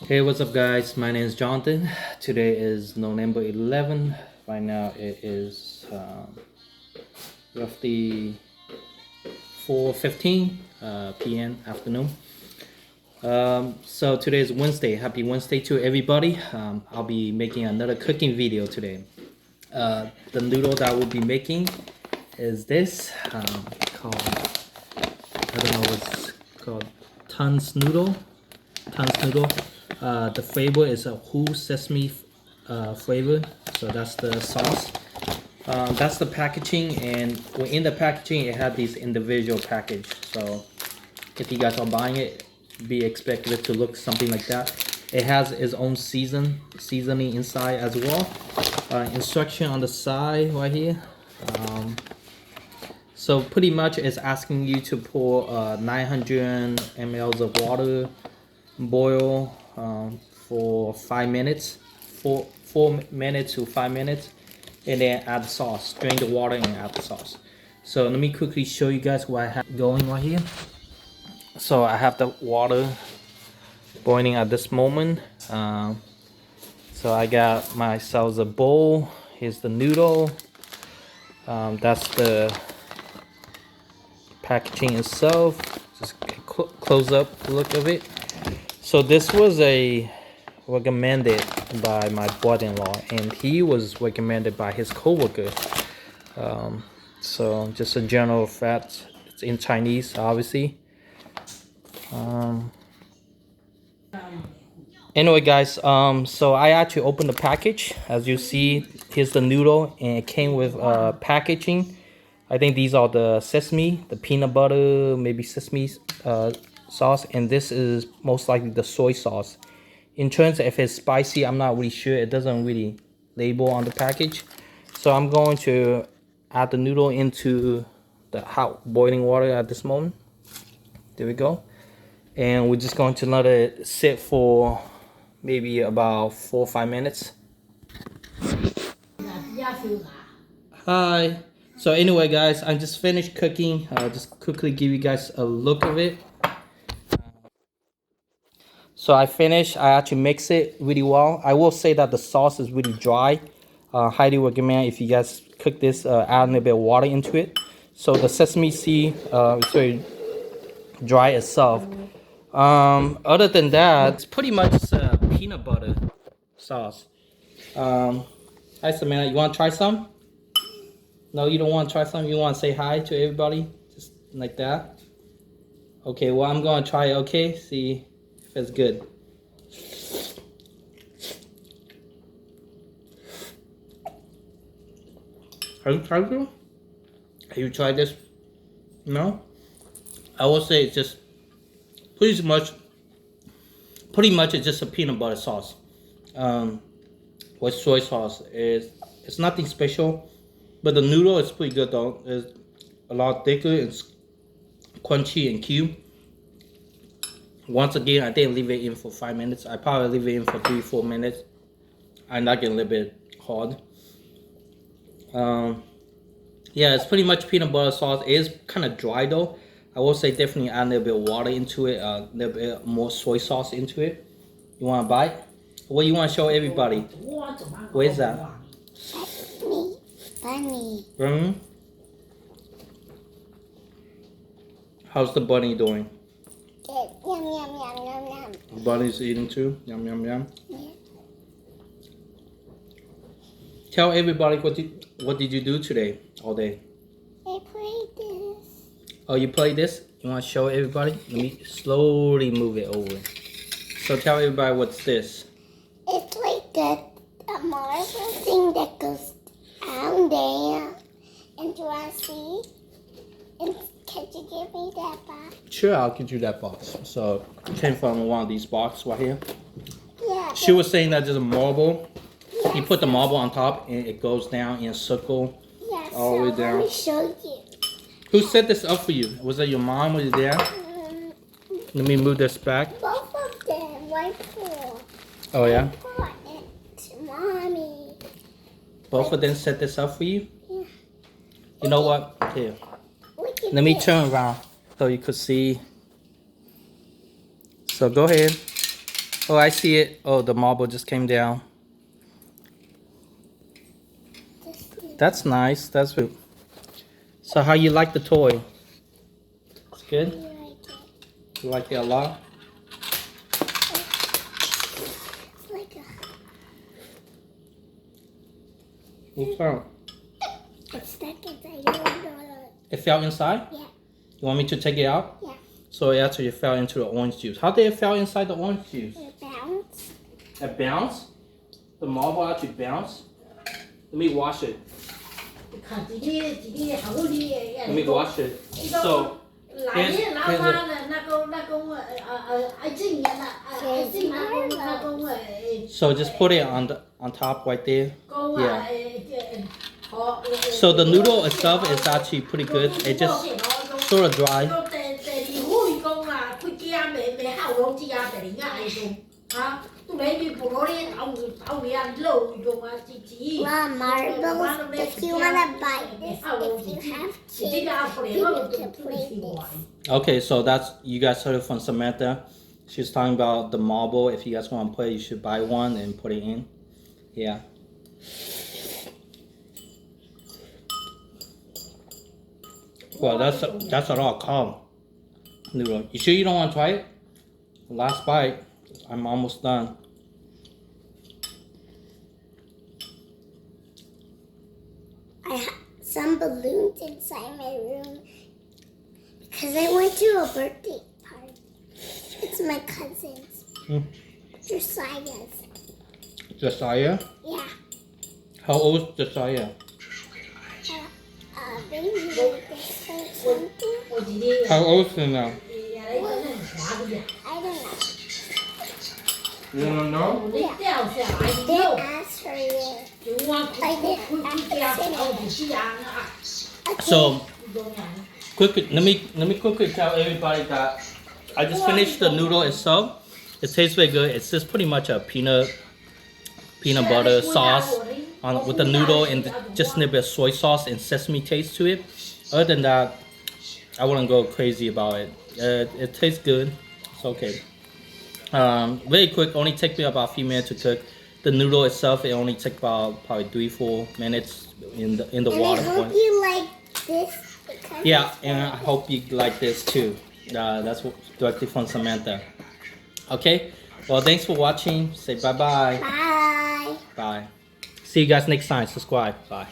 Hey, what's up, guys? My name is Jonathan. Today is November 11. Right now it is roughly 4:15 p.m. afternoon. So today is Wednesday. Happy Wednesday to everybody. I'll be making another cooking video today. The noodle that we'll be making is this called, I don't know what's called, Tons noodle. Tons noodle. The flavor is a whole sesame flavor, so that's the sauce. That's the packaging, and within the packaging it had these individual package. So if you guys are buying it, be expected it to look something like that. It has its own seasoning inside as well. Instruction on the side right here. So pretty much it's asking you to pour 900 mLs of water, boil for 5 minutes, 4 minutes to 5 minutes, and then add the sauce. Drain the water and add the sauce. So let me quickly show you guys what I have going right here. So I have the water boiling at this moment. So I got myself a bowl. Here's the noodle. That's the packaging itself. Just close up look of it. So this was recommended by my brother-in-law, and he was recommended by his co-worker. So just a general fact, it's in Chinese, obviously. Anyway, guys, so I actually opened the package. As you see, here's the noodle, and it came with packaging. I think these are the sesame, the peanut butter, maybe sesame sauce, and this is most likely the soy sauce. In terms of if it's spicy, I'm not really sure. It doesn't really label on the package. So I'm going to add the noodle into the hot boiling water at this moment. There we go. And we're just going to let it sit for maybe about 4 or 5 minutes. Hi. So anyway, guys, I just finished cooking. I'll just quickly give you guys a look of it. So I finished. I actually mix it really well. I will say that the sauce is really dry. Highly recommend if you guys cook this, add a little bit of water into it. So the sesame seed is very dry itself. Other than that, it's pretty much peanut butter sauce. Hi, Samantha. You want to try some? No, you don't want to try some? You want to say hi to everybody? Just like that? Okay, well, I'm going to try it, okay? See if it's good. Have you tried it? Have you tried this? No? I will say it's just pretty much it's just a peanut butter sauce. With soy sauce. It's nothing special. But the noodle is pretty good though. It's a lot thicker. It's crunchy and cute. Once again, I didn't leave it in for 5 minutes. I probably leave it in for 3-4 minutes. I'm not getting a little bit hard. Yeah, it's pretty much peanut butter sauce. It is kind of dry though. I will say definitely add a little bit of water into it. A little bit more soy sauce into it. You want to bite? What do you want to show everybody? What is that? Bunny. Mm-hmm. How's the bunny doing? Good. Yum, yum, yum, yum, yum. The bunny's eating too. Yum, yum, yum. Yeah. Tell everybody what did you do today all day? I played this. Oh, you played this? You want to show everybody? Let me slowly move it over. So tell everybody what's this. It's like a marble thing that goes down there. And do you want to see? And can you give me that box? Sure, I'll get you that box. So it came from one of these boxes right here. Yeah. She was saying that there's a marble. Yes. You put the marble on top and it goes down in a circle. Yeah, all the way down. Let me show you. Who set this up for you? Was that your mom or your dad? Let me move this back. Both of them. One for. Oh yeah? One for it. Mommy. Both of them set this up for you? Yeah. You know what? Here. Let me turn around so you could see. So go ahead. Oh, I see it. Oh, the marble just came down. That's nice. That's good. So how you like the toy? It's good? You like it a lot? It's like a... What's wrong? It's stuck inside your door. It fell inside? Yeah. You want me to take it out? Yeah. So it actually fell into the orange juice. How did it fall inside the orange juice? It bounced. It bounced? The marble actually bounced? Let me wash it. Let me wash it. So, here's so just put it on top right there. Yeah. So the noodle itself is actually pretty good. It just sort of dry. Well, marbles, if you want to buy this, if you have kids, you need to play this. Okay, so that's, you guys heard it from Samantha. She's talking about the marble. If you guys want to play, you should buy one and put it in. Yeah. Well, that's a lot of calm noodle. You sure you don't want to try it? Last bite. I'm almost done. I have some balloons inside my room because I went to a birthday party. It's my cousin's. Josiah's. Josiah? Yeah. How old is Josiah? Maybe like this or something. How old is he now? I don't know. You don't know? I didn't ask her yet. I didn't ask her. So, let me quickly tell everybody that I just finished the noodle itself. It tastes very good. It's just pretty much a peanut butter sauce with the noodle and just a little bit of soy sauce and sesame taste to it. Other than that, I wouldn't go crazy about it. It tastes good. It's okay. Very quick. Only take me about a few minutes to cook. The noodle itself, it only took about probably 3-4 minutes in the water. I hope you like this. Yeah, and I hope you like this too. That's directly from Samantha. Okay. Well, thanks for watching. Say bye-bye. Bye. Bye. See you guys next time. Subscribe. Bye.